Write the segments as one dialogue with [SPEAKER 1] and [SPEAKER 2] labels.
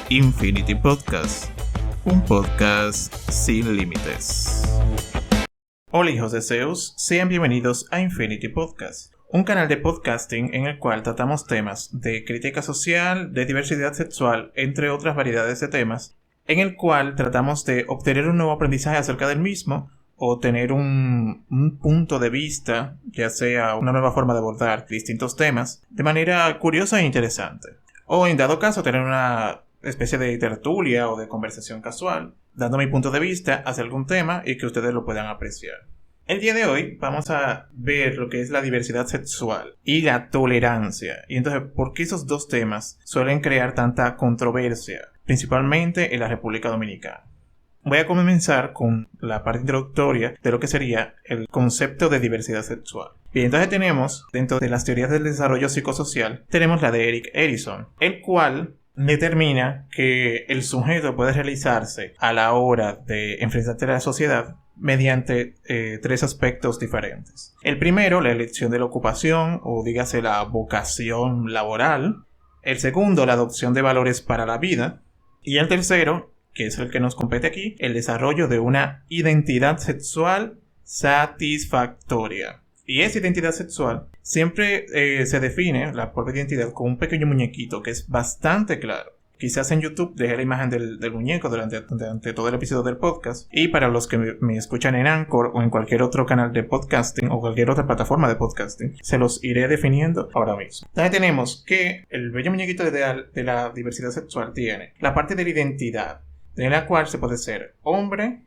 [SPEAKER 1] Infinity Podcast, un podcast sin límites. Hola hijos de Zeus, sean bienvenidos a Infinity Podcast, un canal de podcasting en el cual tratamos temas de crítica social, de diversidad sexual, entre otras variedades de temas, en el cual tratamos de obtener un nuevo aprendizaje acerca del mismo o tener un punto de vista, ya sea una nueva forma de abordar distintos temas, de manera curiosa e interesante. O en dado caso tener una especie de tertulia o de conversación casual, dando mi punto de vista hacia algún tema y que ustedes lo puedan apreciar. El día de hoy vamos a ver lo que es la diversidad sexual y la tolerancia. Y entonces, ¿por qué esos dos temas suelen crear tanta controversia, principalmente en la República Dominicana? Voy a comenzar con la parte introductoria de lo que sería el concepto de diversidad sexual. Bien, entonces tenemos, dentro de las teorías del desarrollo psicosocial, tenemos la de Erik Erikson, el cual determina que el sujeto puede realizarse a la hora de enfrentarse a la sociedad mediante tres aspectos diferentes. El primero, la elección de la ocupación, o dígase la vocación laboral. El segundo, la adopción de valores para la vida. Y el tercero, que es el que nos compete aquí, el desarrollo de una identidad sexual satisfactoria. Y esa identidad sexual siempre se define, la propia identidad, con un pequeño muñequito que es bastante claro. Quizás en YouTube dejé la imagen del muñeco durante todo el episodio del podcast. Y para los que me escuchan en Anchor o en cualquier otro canal de podcasting o cualquier otra plataforma de podcasting, se los iré definiendo ahora mismo. Entonces tenemos que el bello muñequito de la diversidad sexual tiene la parte de la identidad, en la cual se puede ser hombre,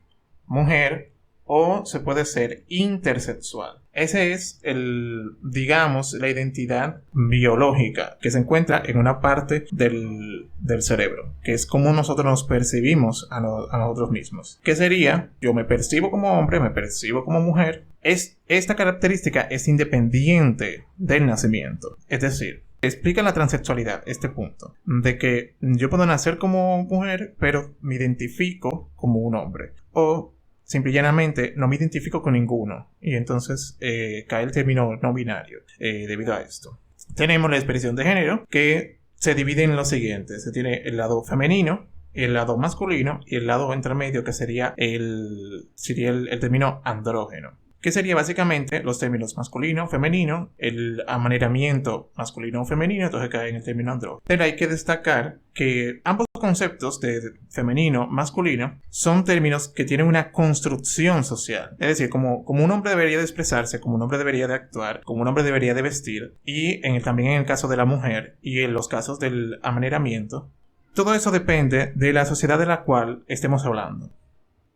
[SPEAKER 1] mujer o se puede ser intersexual. Ese es la identidad biológica que se encuentra en una parte del cerebro, que es como nosotros nos percibimos a nosotros mismos. ¿Qué sería? Yo me percibo como hombre, me percibo como mujer. Esta característica es independiente del nacimiento. Es decir, explica la transexualidad, este punto, de que yo puedo nacer como mujer, pero me identifico como un hombre. O simple y llanamente no me identifico con ninguno. Y entonces cae el término no binario debido a esto. Tenemos la expresión de género, que se divide en lo siguiente. Se tiene el lado femenino, el lado masculino y el lado intermedio, que sería el término andrógeno. Que sería básicamente los términos masculino, femenino, el amaneramiento masculino o femenino, entonces cae en el término andrógeno. Pero hay que destacar que ambos conceptos de femenino, masculino, son términos que tienen una construcción social. Es decir, como un hombre debería de expresarse, como un hombre debería de actuar, como un hombre debería de vestir, y también en el caso de la mujer y en los casos del amaneramiento, todo eso depende de la sociedad de la cual estemos hablando.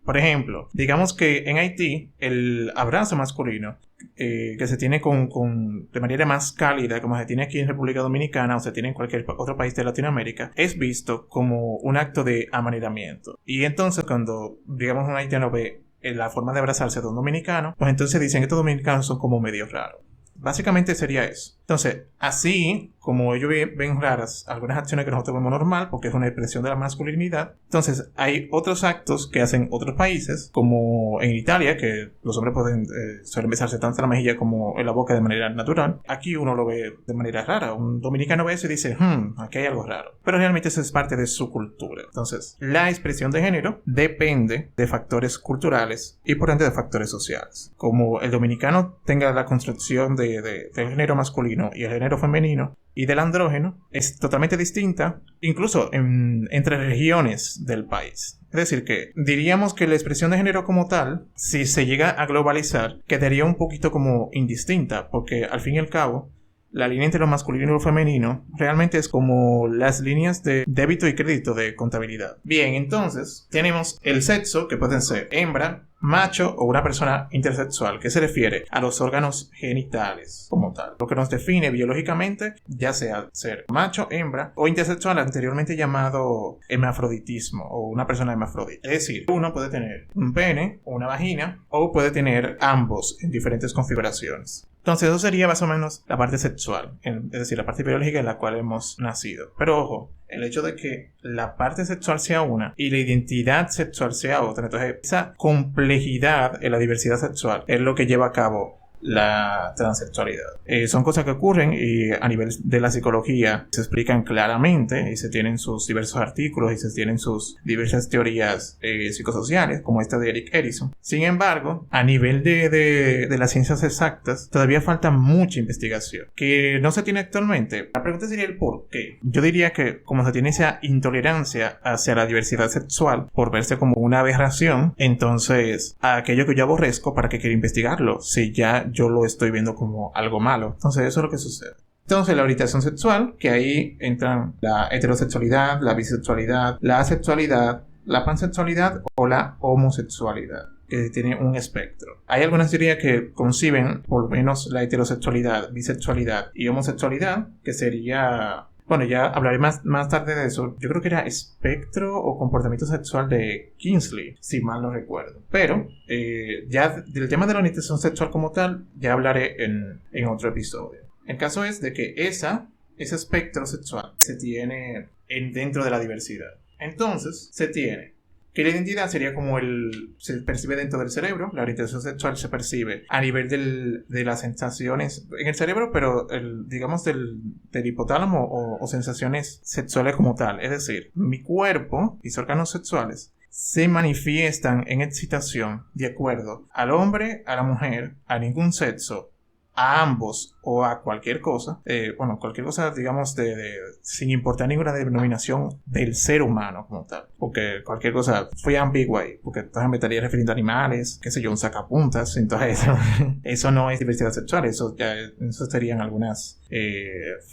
[SPEAKER 1] Por ejemplo, digamos que en Haití el abrazo masculino que se tiene de manera más cálida, como se tiene aquí en República Dominicana o se tiene en cualquier otro país de Latinoamérica, es visto como un acto de amaneramiento. Y entonces cuando, digamos, un haitiano ve la forma de abrazarse de un dominicano, pues entonces dicen que estos dominicanos son como medio raros. Básicamente sería eso. Entonces, así como ellos ven raras algunas acciones que nosotros vemos normal, porque es una expresión de la masculinidad, entonces hay otros actos que hacen otros países, como en Italia, que los hombres suelen besarse tanto en la mejilla como en la boca de manera natural. Aquí uno lo ve de manera rara. Un dominicano ve eso y dice, aquí hay algo raro. Pero realmente eso es parte de su cultura. Entonces, la expresión de género depende de factores culturales y por ende de factores sociales. Como el dominicano tenga la construcción del género masculino y el género femenino y del andrógeno, es totalmente distinta, incluso entre regiones del país. Es decir, que diríamos que la expresión de género como tal, si se llega a globalizar, quedaría un poquito como indistinta, porque al fin y al cabo, la línea entre lo masculino y lo femenino realmente es como las líneas de débito y crédito de contabilidad. Bien, entonces tenemos el sexo, que pueden ser hembra, macho o una persona intersexual, que se refiere a los órganos genitales como tal. Lo que nos define biológicamente, ya sea ser macho, hembra o intersexual, anteriormente llamado hermafroditismo o una persona hermafrodita. Es decir, uno puede tener un pene o una vagina o puede tener ambos en diferentes configuraciones. Entonces eso sería más o menos la parte sexual, es decir, la parte biológica en la cual hemos nacido. Pero ojo, el hecho de que la parte sexual sea una y la identidad sexual sea otra, entonces esa complejidad en la diversidad sexual es lo que lleva a cabo la transexualidad. Son cosas que ocurren y a nivel de la psicología se explican claramente y se tienen sus diversos artículos y se tienen sus diversas teorías psicosociales, como esta de Erik Erikson. Sin embargo, a nivel de las ciencias exactas, todavía falta mucha investigación que no se tiene actualmente. La pregunta sería el por qué. Yo diría que como se tiene esa intolerancia hacia la diversidad sexual por verse como una aberración, entonces aquello que yo aborrezco, ¿para qué quiero investigarlo? Si ya yo lo estoy viendo como algo malo. Entonces eso es lo que sucede. Entonces la orientación sexual, que ahí entran la heterosexualidad, la bisexualidad, la asexualidad, la pansexualidad o la homosexualidad, que tiene un espectro. Hay algunas teorías que conciben por lo menos la heterosexualidad, bisexualidad y homosexualidad, que sería... Bueno, ya hablaré más tarde de eso. Yo creo que era espectro o comportamiento sexual de Kingsley, si mal no recuerdo. Pero ya del tema de la orientación sexual como tal, ya hablaré en otro episodio. El caso es de que ese espectro sexual se tiene dentro de la diversidad. Entonces, se tiene que la identidad sería como se percibe dentro del cerebro. La orientación sexual se percibe a nivel de las sensaciones en el cerebro, pero digamos del hipotálamo o sensaciones sexuales como tal. Es decir, mi cuerpo, mis órganos sexuales, se manifiestan en excitación de acuerdo al hombre, a la mujer, a ningún sexo, a ambos o a cualquier cosa, cualquier cosa, digamos, sin importar ninguna denominación del ser humano como tal, porque cualquier cosa fue ambigua ahí, porque entonces me estaría refiriendo a animales, qué sé yo, un sacapuntas, entonces eso no es diversidad sexual, eso serían algunas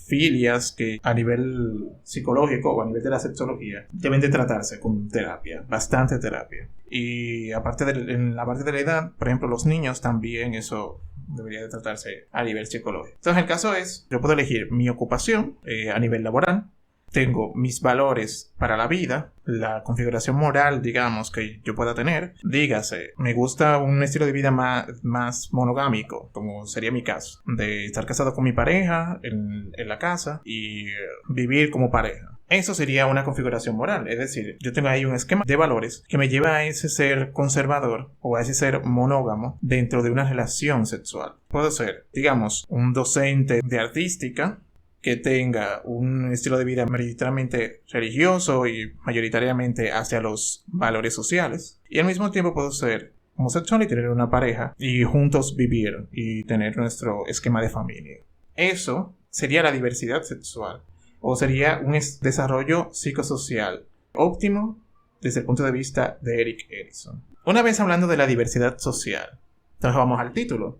[SPEAKER 1] filias que a nivel psicológico o a nivel de la sexología deben de tratarse con terapia, bastante terapia. Y aparte en la parte de la edad, por ejemplo, los niños también eso debería de tratarse a nivel psicológico. Entonces el caso es, yo puedo elegir mi ocupación a nivel laboral, tengo mis valores para la vida, la configuración moral, digamos, que yo pueda tener. Dígase, me gusta un estilo de vida más monogámico, como sería mi caso, de estar casado con mi pareja en la casa y vivir como pareja. Eso sería una configuración moral, es decir, yo tengo ahí un esquema de valores que me lleva a ese ser conservador o a ese ser monógamo dentro de una relación sexual. Puedo ser, digamos, un docente de artística que tenga un estilo de vida mayoritariamente religioso y mayoritariamente hacia los valores sociales. Y al mismo tiempo puedo ser homosexual y tener una pareja y juntos vivir y tener nuestro esquema de familia. Eso sería la diversidad sexual. O sería un desarrollo psicosocial óptimo desde el punto de vista de Erik Erikson. Una vez hablando de la diversidad social, entonces vamos al título.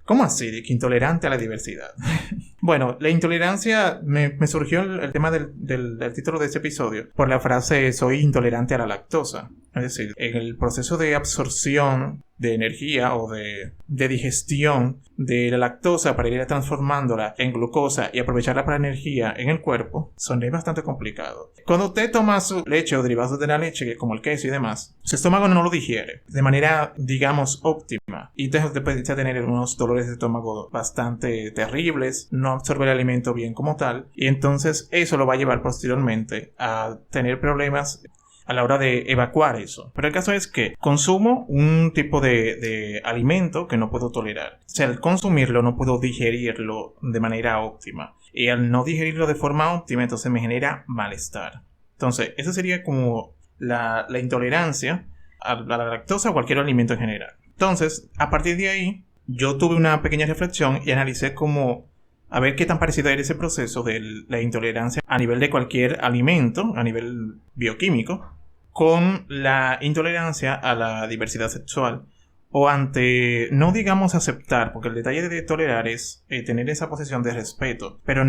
[SPEAKER 1] ¿Cómo así de que intolerante a la diversidad? Bueno, la intolerancia me surgió el tema del título de este episodio por la frase soy intolerante a la lactosa. Es decir, en el proceso de absorción de energía o de digestión de la lactosa para ir transformándola en glucosa y aprovecharla para energía en el cuerpo, son bastante complicado. Cuando usted toma su leche o derivados de la leche, como el queso y demás, su estómago no lo digiere de manera, digamos, óptima. Y entonces usted puede tener unos dolores de estómago bastante terribles, no absorbe el alimento bien como tal, y entonces eso lo va a llevar posteriormente a tener problemas a la hora de evacuar eso. Pero el caso es que consumo un tipo de alimento que no puedo tolerar. O sea, al consumirlo no puedo digerirlo de manera óptima. Y al no digerirlo de forma óptima, entonces me genera malestar. Entonces, eso sería como la intolerancia a la lactosa o cualquier alimento en general. Entonces, a partir de ahí, yo tuve una pequeña reflexión y analicé como a ver qué tan parecido era ese proceso de la intolerancia a nivel de cualquier alimento, a nivel bioquímico, con la intolerancia a la diversidad sexual o ante, no digamos aceptar, porque el detalle de tolerar es tener esa posición de respeto, pero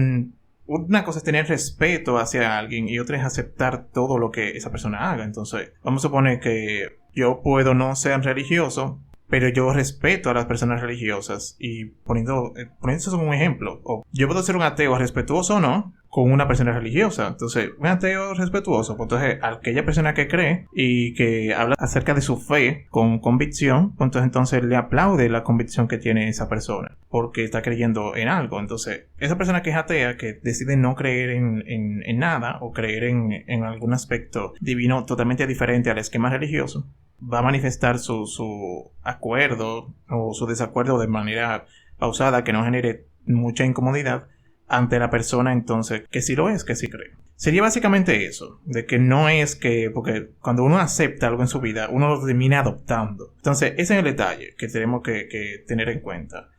[SPEAKER 1] una cosa es tener respeto hacia alguien y otra es aceptar todo lo que esa persona haga. Entonces, vamos a suponer que yo puedo no ser religioso, pero yo respeto a las personas religiosas y poniendo eso como un ejemplo. O yo puedo ser un ateo respetuoso o no con una persona religiosa. Entonces, un ateo respetuoso, pues entonces aquella persona que cree y que habla acerca de su fe con convicción, pues entonces le aplaude la convicción que tiene esa persona porque está creyendo en algo. Entonces, esa persona que es atea, que decide no creer en nada o creer en algún aspecto divino totalmente diferente al esquema religioso, va a manifestar su acuerdo o su desacuerdo de manera pausada, que no genere mucha incomodidad ante la persona entonces que sí lo es, que sí cree. Sería básicamente eso, de que no es que, porque cuando uno acepta algo en su vida, uno lo termina adoptando. Entonces, ese es el detalle que tenemos que tener en cuenta.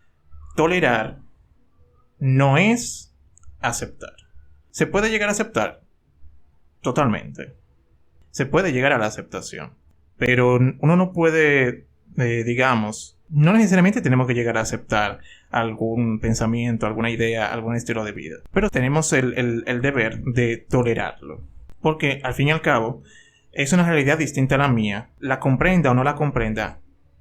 [SPEAKER 1] Tolerar no es aceptar. ¿Se puede llegar a aceptar? Totalmente. Se puede llegar a la aceptación. Pero uno no puede, digamos, no necesariamente tenemos que llegar a aceptar algún pensamiento, alguna idea, algún estilo de vida. Pero tenemos el deber de tolerarlo. Porque al fin y al cabo, es una realidad distinta a la mía. La comprenda o no la comprenda,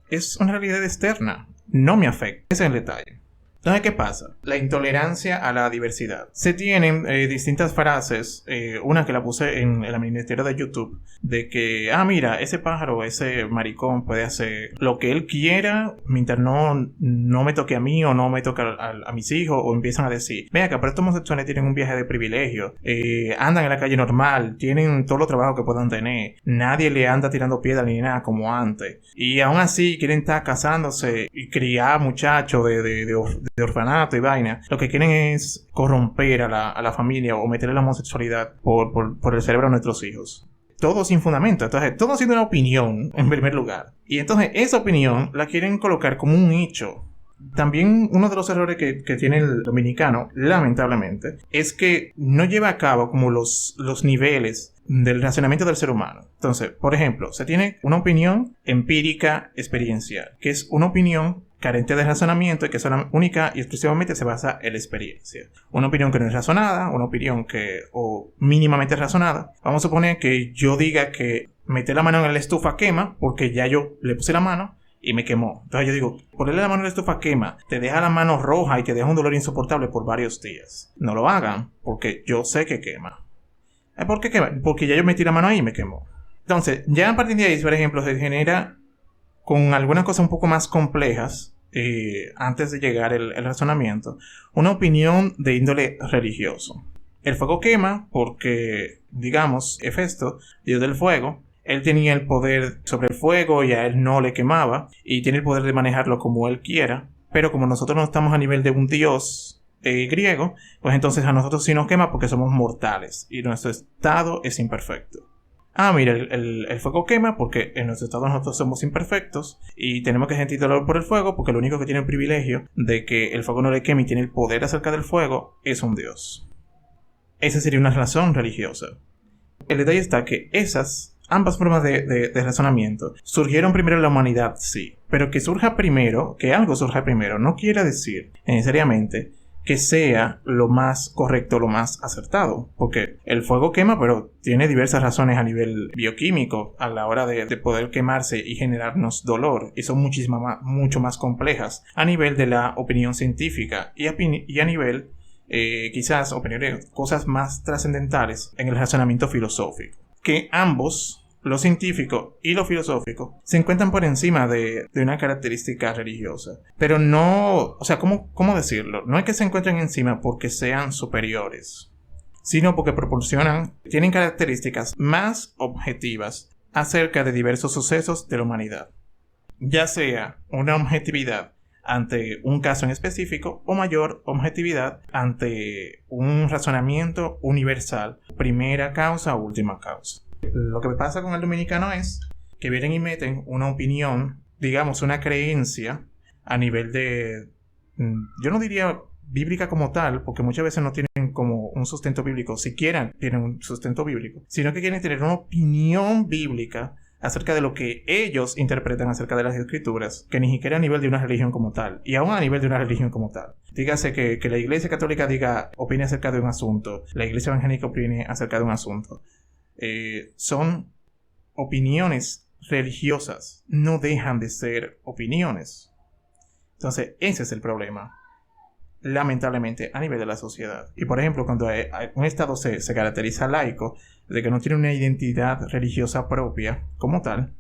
[SPEAKER 1] es una realidad externa. No me afecta. Ese es el detalle. Entonces, ¿qué pasa? La intolerancia a la diversidad. Se tienen distintas frases, una que la puse en el ministerio de YouTube, de que, mira, ese pájaro, ese maricón puede hacer lo que él quiera mientras no me toque a mí o no me toque a mis hijos, o empiezan a decir, vea que pero estos homosexuales tienen un viaje de privilegio, andan en la calle normal, tienen todos los trabajos que puedan tener, nadie le anda tirando piedra ni nada como antes, y aún así quieren estar casándose y criar muchachos de orfanato y vaina. Lo que quieren es corromper a la familia o meterle la homosexualidad por el cerebro de nuestros hijos. Todo sin fundamento. Entonces, todo siendo una opinión en primer lugar. Y entonces esa opinión la quieren colocar como un hecho. También uno de los errores que tiene el dominicano, lamentablemente, es que no lleva a cabo como los niveles del razonamiento del ser humano. Entonces, por ejemplo, se tiene una opinión empírica experiencial, que es una opinión carente de razonamiento y que solo única y exclusivamente se basa en la experiencia. Una opinión que no es razonada, una opinión o mínimamente razonada. Vamos a suponer que yo diga que meter la mano en la estufa quema porque ya yo le puse la mano y me quemó. Entonces yo digo, ponerle la mano en la estufa quema, te deja la mano roja y te deja un dolor insoportable por varios días. No lo hagan porque yo sé que quema. ¿Por qué quema? Porque ya yo metí la mano ahí y me quemó. Entonces, ya a partir de ahí, por ejemplo, se genera con algunas cosas un poco más complejas, antes de llegar el razonamiento, una opinión de índole religioso. El fuego quema porque, digamos, Hefesto, dios del fuego, él tenía el poder sobre el fuego y a él no le quemaba, y tiene el poder de manejarlo como él quiera, pero como nosotros no estamos a nivel de un dios griego, pues entonces a nosotros sí nos quema porque somos mortales y nuestro estado es imperfecto. Mira, el fuego quema porque en nuestro estado nosotros somos imperfectos y tenemos que sentir dolor por el fuego porque lo único que tiene el privilegio de que el fuego no le queme y tiene el poder acerca del fuego es un dios. Esa sería una razón religiosa. El detalle está que ambas formas de razonamiento surgieron primero en la humanidad, sí, pero que algo surja primero no quiere decir necesariamente que sea lo más correcto, lo más acertado. Porque el fuego quema, pero tiene diversas razones a nivel bioquímico a la hora de poder quemarse y generarnos dolor. Y son mucho más complejas a nivel de la opinión científica y a nivel, quizás, cosas más trascendentales en el razonamiento filosófico. Que ambos, lo científico y lo filosófico, se encuentran por encima de una característica religiosa. Pero no, o sea, ¿cómo decirlo? No es que se encuentren encima porque sean superiores, sino porque tienen características más objetivas acerca de diversos sucesos de la humanidad. Ya sea una objetividad ante un caso en específico o mayor objetividad ante un razonamiento universal, primera causa o última causa. Lo que pasa con el dominicano es que vienen y meten una opinión, digamos una creencia a nivel de, yo no diría bíblica como tal, porque muchas veces no tienen como un sustento bíblico, siquiera tienen un sustento bíblico, sino que quieren tener una opinión bíblica acerca de lo que ellos interpretan acerca de las escrituras, que ni siquiera a nivel de una religión como tal, y aún a nivel de una religión como tal. Dígase que la iglesia católica opine acerca de un asunto, la iglesia evangélica opine acerca de un asunto. Son opiniones religiosas, no dejan de ser opiniones. Entonces ese es el problema, lamentablemente, a nivel de la sociedad. Y por ejemplo, cuando un estado se caracteriza laico, de que no tiene una identidad religiosa propia como tal,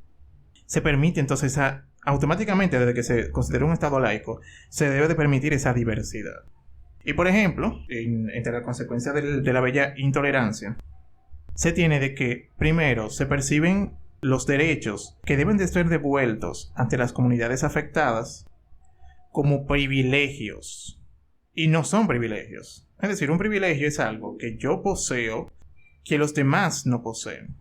[SPEAKER 1] se permite entonces automáticamente, desde que se considera un estado laico, se debe de permitir esa diversidad. Y por ejemplo, entre las consecuencias de la bella intolerancia, se tiene de que, primero, se perciben los derechos que deben de ser devueltos ante las comunidades afectadas como privilegios. Y no son privilegios. Es decir, un privilegio es algo que yo poseo que los demás no poseen.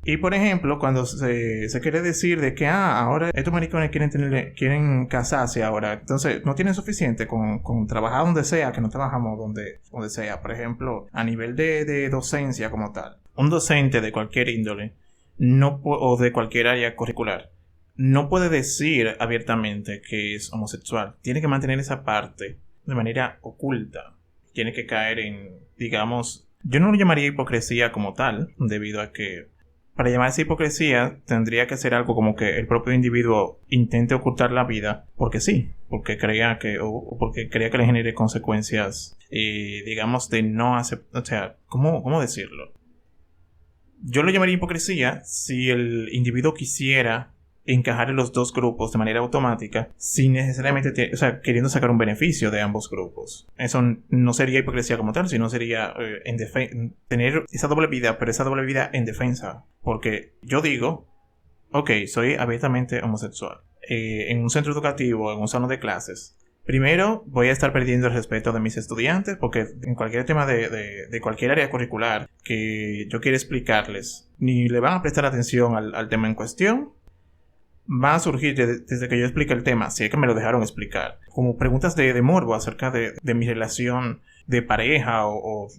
[SPEAKER 1] Y por ejemplo, cuando se quiere decir de que ahora estos maricones quieren casarse ahora, entonces no tienen suficiente con trabajar donde sea, que no trabajamos donde sea. Por ejemplo, a nivel de docencia como tal. Un docente de cualquier índole o de cualquier área curricular no puede decir abiertamente que es homosexual. Tiene que mantener esa parte de manera oculta. Tiene que caer en, digamos, yo no lo llamaría hipocresía como tal, debido a que para llamarse hipocresía tendría que ser algo como que el propio individuo intente ocultar la vida porque sí, porque crea que le genere consecuencias, digamos, de no aceptar. O sea, ¿cómo decirlo? Yo lo llamaría hipocresía si el individuo quisiera encajar en los dos grupos de manera automática sin necesariamente, queriendo sacar un beneficio de ambos grupos. Eso no sería hipocresía como tal, sino sería tener esa doble vida, pero esa doble vida en defensa. Porque yo digo, ok, soy abiertamente homosexual. En un centro educativo, en un salón de clases, primero voy a estar perdiendo el respeto de mis estudiantes, porque en cualquier tema de cualquier área curricular que yo quiera explicarles, ni le van a prestar atención al tema en cuestión. Va a surgir desde que yo explique el tema, si es que me lo dejaron explicar, como preguntas de morbo acerca de mi relación de pareja o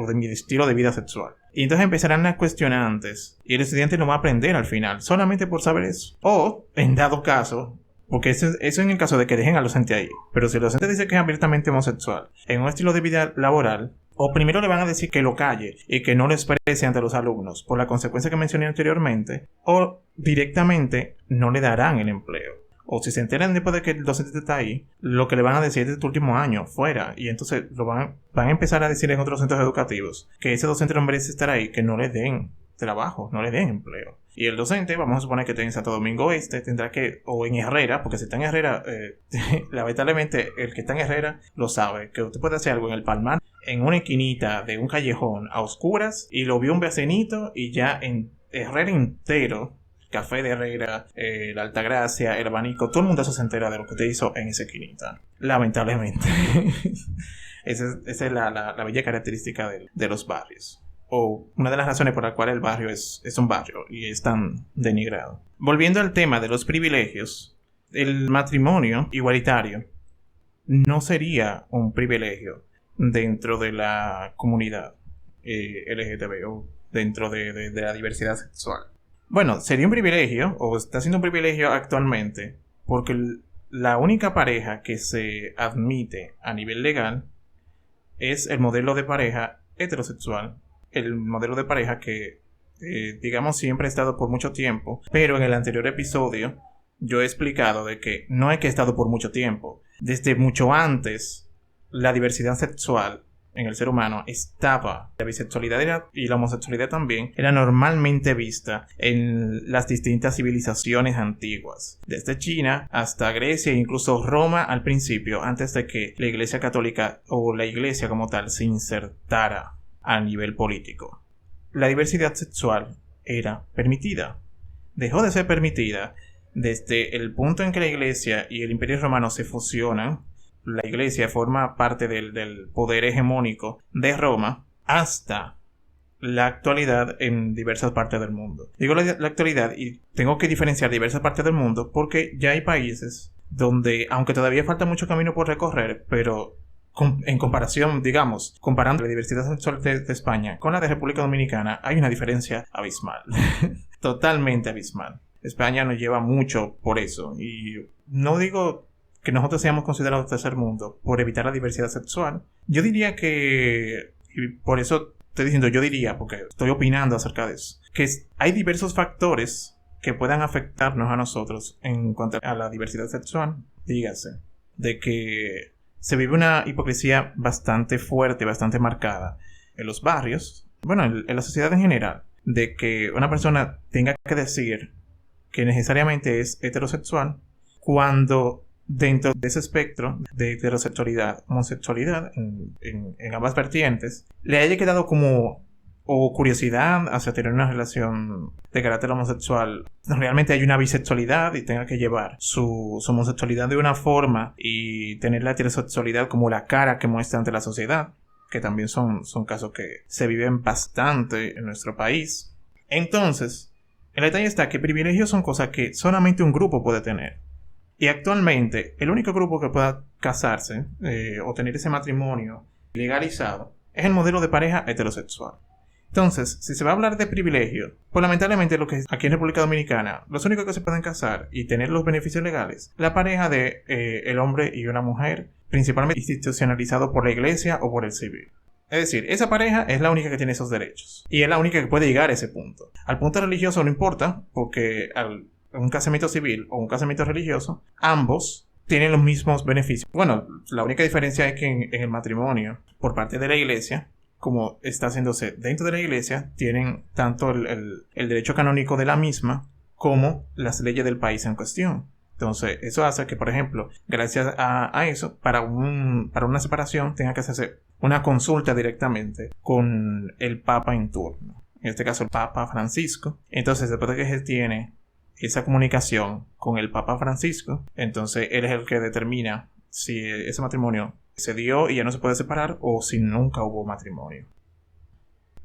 [SPEAKER 1] de mi estilo de vida sexual. Y entonces empezarán las cuestionantes y el estudiante no va a aprender al final, solamente por saber eso. O, en dado caso, porque eso en el caso de que dejen al docente ahí, pero si el docente dice que es abiertamente homosexual en un estilo de vida laboral, o primero le van a decir que lo calle y que no lo exprese ante los alumnos por la consecuencia que mencioné anteriormente, o directamente no le darán el empleo. O si se enteran después de que el docente está ahí, lo que le van a decir es de tu último año, fuera. Y entonces van a empezar a decir en otros centros educativos que ese docente no merece estar ahí, que no le den trabajo, no le den empleo. Y el docente, vamos a suponer que esté en Santo Domingo Este, tendrá que, o en Herrera, porque si está en Herrera, lamentablemente el que está en Herrera lo sabe, que usted puede hacer algo en el Palmar, en una esquinita de un callejón a oscuras, y lo vio un vecinito y ya en Herrera entero, Café de Herrera, la Altagracia, el Abanico, todo el mundo se entera de lo que usted hizo en esa esquinita. Lamentablemente. Esa es la bella característica de los barrios. O una de las razones por la cual el barrio es un barrio y es tan denigrado. Volviendo al tema de los privilegios, el matrimonio igualitario no sería un privilegio dentro de la comunidad LGTB o dentro de la diversidad sexual. Bueno, sería un privilegio, o está siendo un privilegio actualmente, porque la única pareja que se admite a nivel legal es el modelo de pareja heterosexual, el modelo de pareja que, digamos, siempre ha estado por mucho tiempo, pero en el anterior episodio yo he explicado de que no es que ha estado por mucho tiempo. Desde mucho antes, la diversidad sexual en el ser humano estaba. La bisexualidad y la homosexualidad también era normalmente vista en las distintas civilizaciones antiguas, desde China hasta Grecia e incluso Roma al principio, antes de que la Iglesia Católica o la Iglesia como tal se insertara a nivel político. La diversidad sexual era permitida. Dejó de ser permitida desde el punto en que la Iglesia y el Imperio Romano se fusionan. La Iglesia forma parte del poder hegemónico de Roma hasta la actualidad en diversas partes del mundo. Digo la actualidad y tengo que diferenciar diversas partes del mundo porque ya hay países donde, aunque todavía falta mucho camino por recorrer, pero en comparación, digamos, comparando la diversidad sexual de España con la de República Dominicana, hay una diferencia abismal. Totalmente abismal. España nos lleva mucho por eso. Y no digo que nosotros seamos considerados tercer mundo por evitar la diversidad sexual. Yo diría que, y por eso estoy diciendo yo diría, porque estoy opinando acerca de eso, que hay diversos factores que puedan afectarnos a nosotros en cuanto a la diversidad sexual. Dígase, de que se vive una hipocresía bastante fuerte, bastante marcada en los barrios, bueno, en la sociedad en general, de que una persona tenga que decir que necesariamente es heterosexual cuando dentro de ese espectro de heterosexualidad, homosexualidad, en ambas vertientes, le haya quedado como o curiosidad hacia tener una relación de carácter homosexual, realmente hay una bisexualidad y tenga que llevar su homosexualidad de una forma y tener la heterosexualidad como la cara que muestra ante la sociedad, que también son casos que se viven bastante en nuestro país. Entonces, el detalle está que privilegios son cosas que solamente un grupo puede tener. Y actualmente, el único grupo que pueda casarse o tener ese matrimonio legalizado es el modelo de pareja heterosexual. Entonces, si se va a hablar de privilegio, pues lamentablemente lo que aquí en República Dominicana, los únicos que se pueden casar y tener los beneficios legales, la pareja de el hombre y una mujer, principalmente institucionalizado por la iglesia o por el civil. Es decir, esa pareja es la única que tiene esos derechos. Y es la única que puede llegar a ese punto. Al punto religioso no importa, porque un casamiento civil o un casamiento religioso, ambos tienen los mismos beneficios. Bueno, la única diferencia es que en el matrimonio, por parte de la iglesia, como está haciéndose dentro de la iglesia, tienen tanto el derecho canónico de la misma como las leyes del país en cuestión. Entonces, eso hace que, por ejemplo, gracias a eso, para una separación tenga que hacerse una consulta directamente con el Papa en turno. En este caso, el Papa Francisco. Entonces, después de que se tiene esa comunicación con el Papa Francisco, entonces él es el que determina si ese matrimonio se dio y ya no se puede separar o si nunca hubo matrimonio.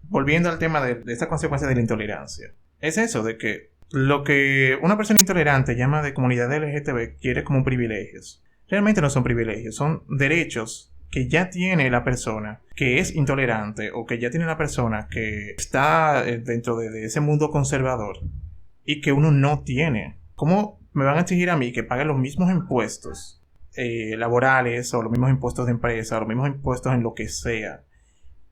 [SPEAKER 1] Volviendo al tema de esta consecuencia de la intolerancia. Es eso, de que lo que una persona intolerante llama de comunidad LGTB quiere como privilegios. Realmente no son privilegios, son derechos que ya tiene la persona que es intolerante o que ya tiene la persona que está dentro de ese mundo conservador y que uno no tiene. ¿Cómo me van a exigir a mí que pague los mismos impuestos laborales o los mismos impuestos de empresa o los mismos impuestos en lo que sea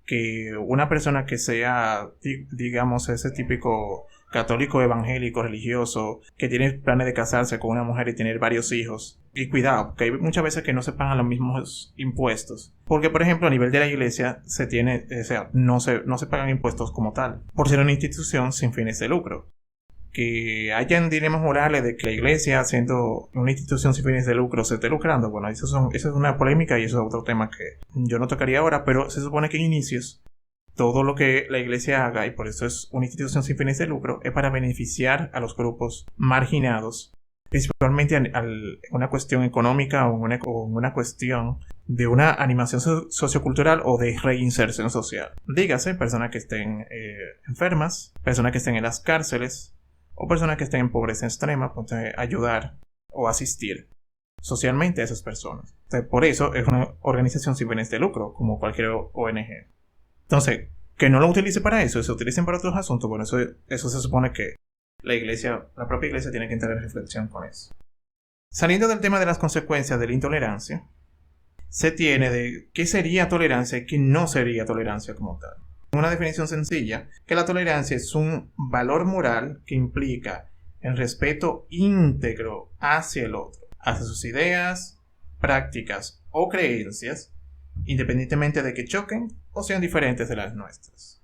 [SPEAKER 1] que una persona que sea, digamos, ese típico católico evangélico religioso que tiene planes de casarse con una mujer y tener varios hijos? Y cuidado, porque hay muchas veces que no se pagan los mismos impuestos, porque por ejemplo a nivel de la iglesia no se pagan impuestos como tal por ser una institución sin fines de lucro. Que hayan dilemas morales de que la iglesia, siendo una institución sin fines de lucro, se esté lucrando. Bueno, eso es una polémica y eso es otro tema que yo no tocaría ahora, pero se supone que en inicios todo lo que la iglesia haga, y por eso es una institución sin fines de lucro, es para beneficiar a los grupos marginados, principalmente una cuestión económica o una cuestión de una animación sociocultural o de reinserción social. Dígase, personas que estén enfermas, personas que estén en las cárceles, o personas que estén en pobreza extrema, pues ayudar o asistir socialmente a esas personas. Entonces, por eso es una organización sin fines de lucro, como cualquier ONG. Entonces, que no lo utilice para eso, se utilicen para otros asuntos, bueno, eso se supone que la propia iglesia tiene que entrar en reflexión con eso. Saliendo del tema de las consecuencias de la intolerancia, se tiene de qué sería tolerancia y qué no sería tolerancia como tal. Una definición sencilla, que la tolerancia es un valor moral que implica el respeto íntegro hacia el otro, hacia sus ideas, prácticas o creencias, independientemente de que choquen o sean diferentes de las nuestras.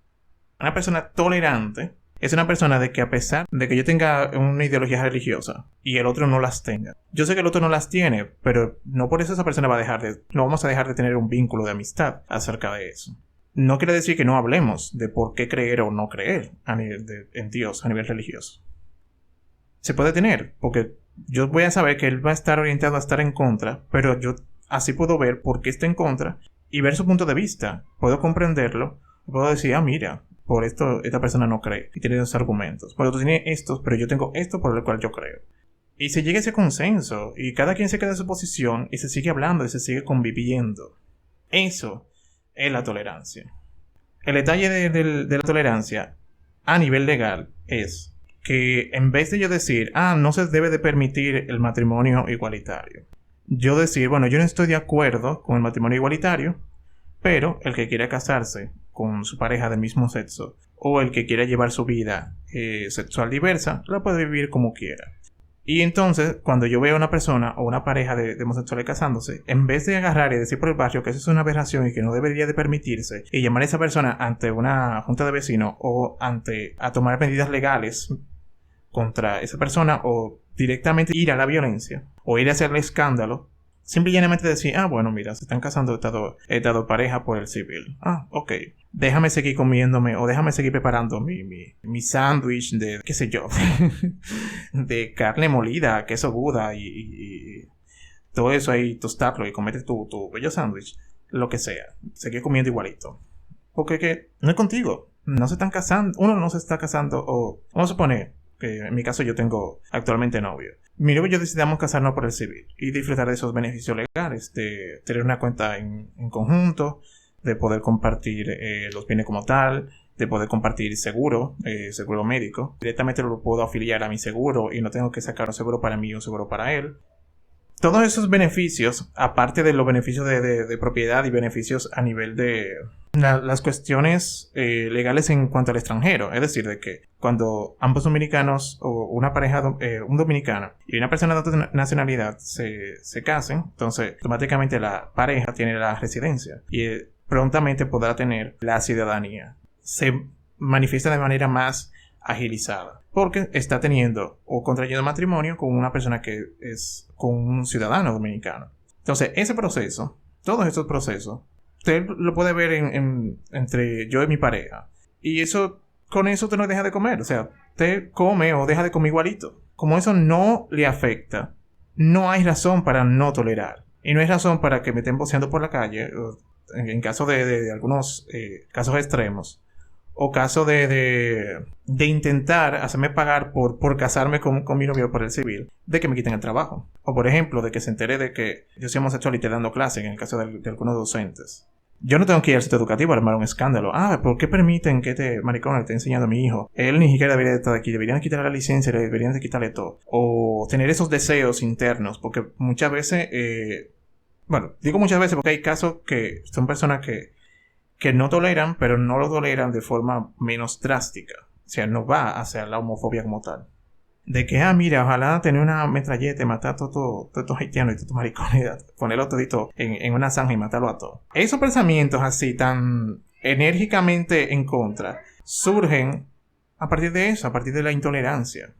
[SPEAKER 1] Una persona tolerante es una persona de que a pesar de que yo tenga una ideología religiosa y el otro no las tenga, yo sé que el otro no las tiene, pero no por eso esa persona no vamos a dejar de tener un vínculo de amistad acerca de eso. No quiere decir que no hablemos de por qué creer o no creer en Dios a nivel religioso. Se puede tener, porque yo voy a saber que él va a estar orientado a estar en contra, pero yo así puedo ver por qué está en contra y ver su punto de vista. Puedo comprenderlo, puedo decir, mira, por esto esta persona no cree y tiene dos argumentos. Bueno, tú tienes estos, pero yo tengo esto por el cual yo creo. Y se llega a ese consenso y cada quien se queda en su posición y se sigue hablando y se sigue conviviendo. Eso es la tolerancia. El detalle de la tolerancia a nivel legal es que en vez de yo decir, no se debe de permitir el matrimonio igualitario, yo decir, bueno, yo no estoy de acuerdo con el matrimonio igualitario, pero el que quiera casarse con su pareja del mismo sexo o el que quiera llevar su vida sexual diversa, la puede vivir como quiera. Y entonces, cuando yo veo a una persona o una pareja de homosexuales casándose, en vez de agarrar y decir por el barrio que eso es una aberración y que no debería de permitirse, y llamar a esa persona ante una junta de vecinos o a tomar medidas legales contra esa persona o directamente ir a la violencia o ir a hacerle escándalo, Simple y llanamente decir, bueno, mira, se están casando esta dos parejas por el civil. Ok. Déjame seguir comiéndome o déjame seguir preparando mi sándwich de, qué sé yo, de carne molida, queso Gouda y todo eso ahí, tostarlo y comete tu bello sándwich, lo que sea. Seguir comiendo igualito. Porque que no es contigo. No se están casando. Uno no se está casando o... Vamos a suponer que en mi caso yo tengo actualmente novio. Mi novio y yo decidamos casarnos por el civil y disfrutar de esos beneficios legales, de tener una cuenta en conjunto, de poder compartir los bienes como tal, de poder compartir seguro médico. Directamente lo puedo afiliar a mi seguro y no tengo que sacar un seguro para mí y un seguro para él. Todos esos beneficios, aparte de los beneficios de propiedad y beneficios a nivel de las cuestiones legales en cuanto al extranjero, es decir, de que cuando ambos dominicanos o una pareja, un dominicano y una persona de otra nacionalidad se casen, entonces automáticamente la pareja tiene la residencia y prontamente podrá tener la ciudadanía. Se manifiesta de manera más agilizada porque está teniendo o contrayendo matrimonio con una persona que es con un ciudadano dominicano. Entonces ese proceso, todos estos procesos, usted lo puede ver entre yo y mi pareja. Y con eso usted no deja de comer. O sea, usted come o deja de comer igualito. Como eso no le afecta, no hay razón para no tolerar. Y no hay razón para que me estén boceando por la calle, en caso de algunos casos extremos. O caso de intentar hacerme pagar por casarme con mi novio por el civil, de que me quiten el trabajo. O por ejemplo, de que se entere de que yo soy homosexual y esté dando clase, en el caso de algunos docentes. Yo no tengo que ir al sitio educativo a armar un escándalo. ¿Por qué permiten que este maricón le esté enseñando a mi hijo? Él ni siquiera debería estar aquí. Deberían quitarle la licencia, le deberían de quitarle todo. O tener esos deseos internos, porque muchas veces... digo muchas veces porque hay casos que son personas que no toleran, pero no lo toleran de forma menos drástica. O sea, no va hacia la homofobia como tal. De que, mira, ojalá tener una metralleta y matar a todos estos haitianos y todos estos maricones, ponerlo todito en una zanja y matarlo a todos. Esos pensamientos así tan enérgicamente en contra surgen a partir de eso, a partir de la intolerancia.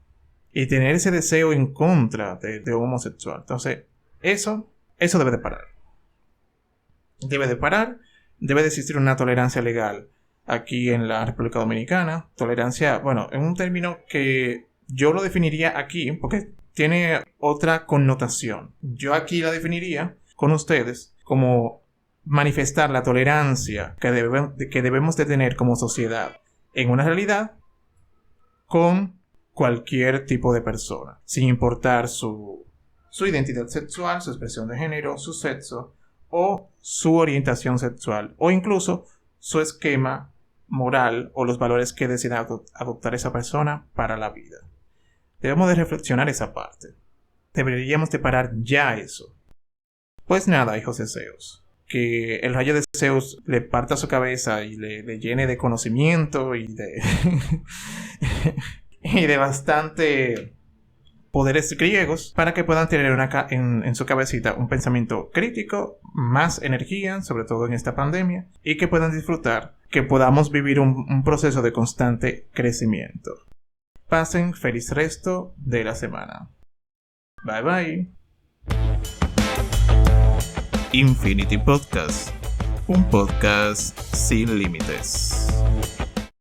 [SPEAKER 1] Y tener ese deseo en contra de homosexual. Entonces, eso debe de parar. Debe de parar. Debe de existir una tolerancia legal aquí en la República Dominicana. Tolerancia, en un término que yo lo definiría aquí porque tiene otra connotación. Yo aquí la definiría con ustedes como manifestar la tolerancia que debemos de tener como sociedad en una realidad con cualquier tipo de persona, sin importar su identidad sexual, su expresión de género, su sexo o su orientación sexual o incluso su esquema moral o los valores que decida adoptar esa persona para la vida. Debemos de reflexionar esa parte. Deberíamos de parar ya eso. Pues nada, hijos de Zeus. Que el rayo de Zeus le parta su cabeza y le llene de conocimiento y de y de bastante poderes griegos para que puedan tener en su cabecita un pensamiento crítico, más energía, sobre todo en esta pandemia, y que puedan disfrutar, que podamos vivir un proceso de constante crecimiento. Pasen feliz resto de la semana. Bye bye. Infinity Podcast, un podcast sin límites.